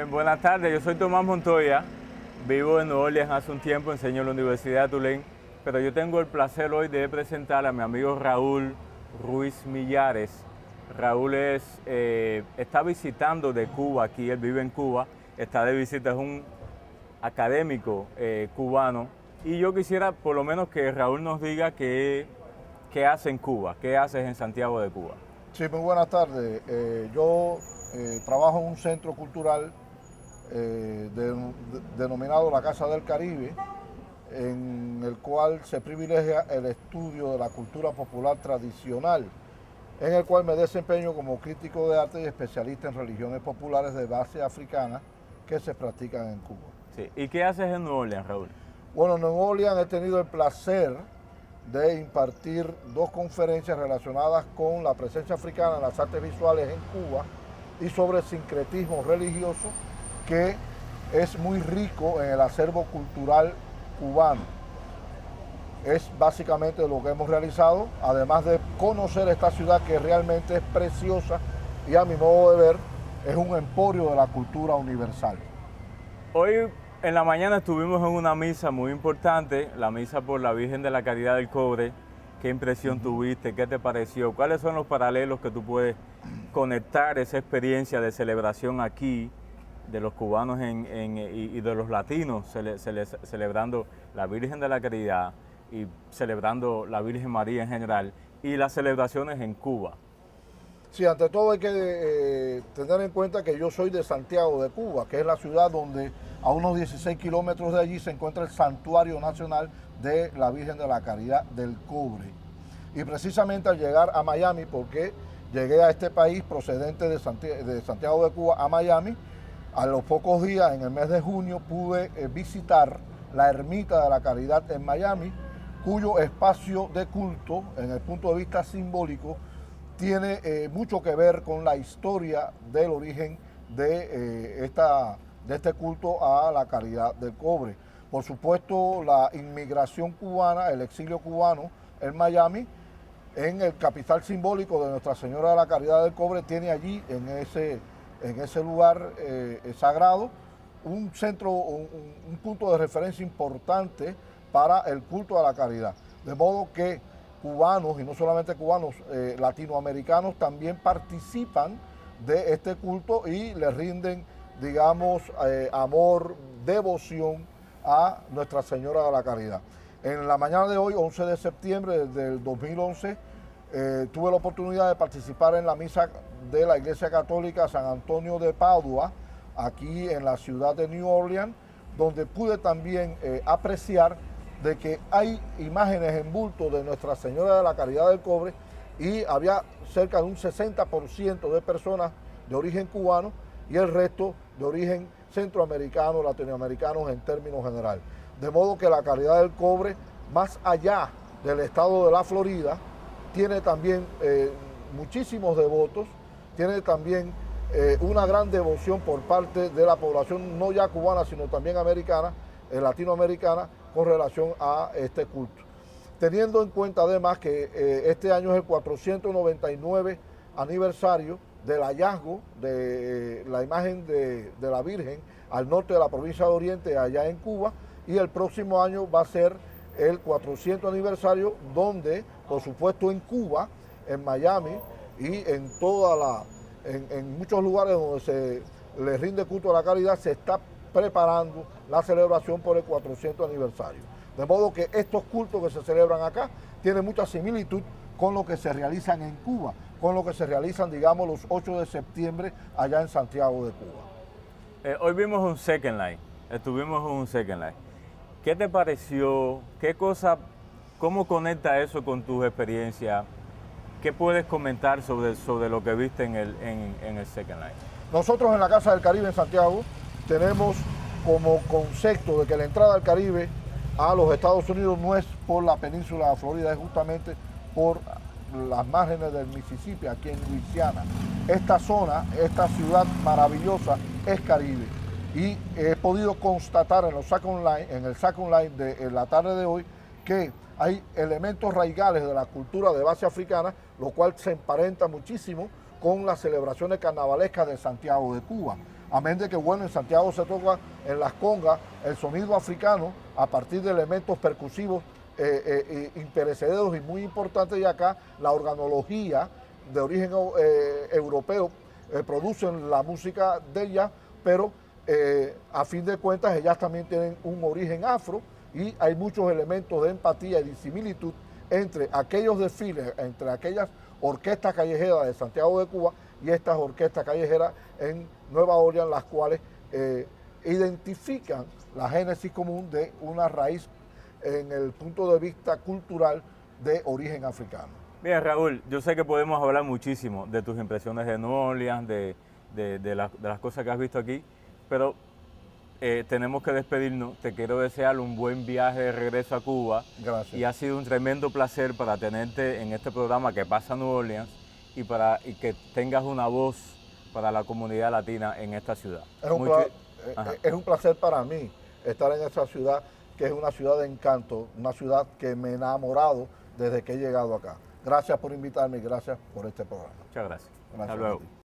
Buenas tardes, yo soy Tomás Montoya, vivo en Nueva Orleans hace un tiempo, enseño en la Universidad de Tulane, pero yo tengo el placer hoy de presentar a mi amigo Raúl Ruiz Millares. Raúl está visitando de Cuba, aquí él vive en Cuba, está de visita, es un académico cubano, y yo quisiera por lo menos que Raúl nos diga qué hace en Cuba, qué haces en Santiago de Cuba. Sí, muy buenas tardes. Yo trabajo en un centro cultural denominado la Casa del Caribe, en el cual se privilegia el estudio de la cultura popular tradicional, en el cual me desempeño como crítico de arte y especialista en religiones populares de base africana que se practican en Cuba. Sí. ¿Y qué haces en Nueva Orleans, Raúl? Bueno, en Nueva Orleans he tenido el placer de impartir dos conferencias relacionadas con la presencia africana en las artes visuales en Cuba y sobre el sincretismo religioso, que es muy rico en el acervo cultural cubano. Es básicamente lo que hemos realizado, además de conocer esta ciudad que realmente es preciosa y, a mi modo de ver, es un emporio de la cultura universal. Hoy en la mañana estuvimos en una misa muy importante, la misa por la Virgen de la Caridad del Cobre. ¿Qué impresión tuviste? ¿Qué te pareció? ¿Cuáles son los paralelos que tú puedes conectar esa experiencia de celebración aquí de los cubanos y de los latinos celebrando la Virgen de la Caridad y celebrando la Virgen María en general y las celebraciones en Cuba? Sí, ante todo hay que tener en cuenta que yo soy de Santiago de Cuba, que es la ciudad donde a unos 16 kilómetros de allí se encuentra el Santuario Nacional de la Virgen de la Caridad del Cobre. Y precisamente al llegar a Miami, porque llegué a este país procedente de Santiago de Cuba a Miami, a los pocos días, en el mes de junio, pude visitar la Ermita de la Caridad en Miami, cuyo espacio de culto, en el punto de vista simbólico, tiene mucho que ver con la historia del origen de este culto a la Caridad del Cobre. Por supuesto, la inmigración cubana, el exilio cubano en Miami, en el capital simbólico de Nuestra Señora de la Caridad del Cobre, tiene allí, en ese lugar sagrado, un centro, un punto de referencia importante para el culto a la caridad. De modo que cubanos, y no solamente cubanos, latinoamericanos también participan de este culto y le rinden, digamos, amor, devoción a Nuestra Señora de la Caridad. En la mañana de hoy, 11 de septiembre del 2011, tuve la oportunidad de participar en la misa de la Iglesia Católica San Antonio de Padua, aquí en la ciudad de New Orleans, donde pude también apreciar de que hay imágenes en bulto de Nuestra Señora de la Caridad del Cobre y había cerca de un 60% de personas de origen cubano y el resto de origen centroamericano, latinoamericanos en términos generales. De modo que la Caridad del Cobre, más allá del estado de la Florida, tiene también muchísimos devotos, tiene también una gran devoción por parte de la población, no ya cubana, sino también americana, latinoamericana, con relación a este culto. Teniendo en cuenta además que este año es el 499 aniversario del hallazgo de la imagen de la Virgen al norte de la provincia de Oriente, allá en Cuba, y el próximo año va a ser el 400 aniversario, donde, por supuesto, en Cuba, en Miami y en muchos lugares donde se le rinde culto a la caridad, se está preparando la celebración por el 400 aniversario. De modo que estos cultos que se celebran acá tienen mucha similitud con lo que se realizan en Cuba, con lo que se realizan, digamos, los 8 de septiembre allá en Santiago de Cuba. Hoy vimos un Second Life, estuvimos en un Second Life. ¿Qué te pareció? ¿Cómo conecta eso con tus experiencias? ¿Qué puedes comentar sobre lo que viste en el Second Life? Nosotros en la Casa del Caribe en Santiago tenemos como concepto de que la entrada al Caribe a los Estados Unidos no es por la península de Florida, es justamente por las márgenes del Mississippi, aquí en Luisiana. Esta zona, esta ciudad maravillosa es Caribe. Y he podido constatar en el Second Life de la tarde de hoy que hay elementos raigales de la cultura de base africana, lo cual se emparenta muchísimo con las celebraciones carnavalescas de Santiago de Cuba. Amén de que, bueno, en Santiago se toca en las congas el sonido africano a partir de elementos percusivos imperecederos y muy importantes, y acá la organología de origen europeo producen la música de ellas, pero a fin de cuentas ellas también tienen un origen afro y hay muchos elementos de empatía y de similitud entre aquellos desfiles, entre aquellas orquestas callejeras de Santiago de Cuba y estas orquestas callejeras en Nueva Orleans, las cuales identifican la génesis común de una raíz en el punto de vista cultural de origen africano. Bien, Raúl, yo sé que podemos hablar muchísimo de tus impresiones de Nueva Orleans, de las cosas que has visto aquí, pero tenemos que despedirnos. Te quiero desear un buen viaje de regreso a Cuba. Gracias. Y ha sido un tremendo placer para tenerte en este programa que pasa en Nueva Orleans y que tengas una voz para la comunidad latina en esta ciudad. Es un placer para mí estar en esta ciudad, que es una ciudad de encanto, una ciudad que me he enamorado desde que he llegado acá. Gracias por invitarme y gracias por este programa. Muchas gracias. Gracias. Hasta luego.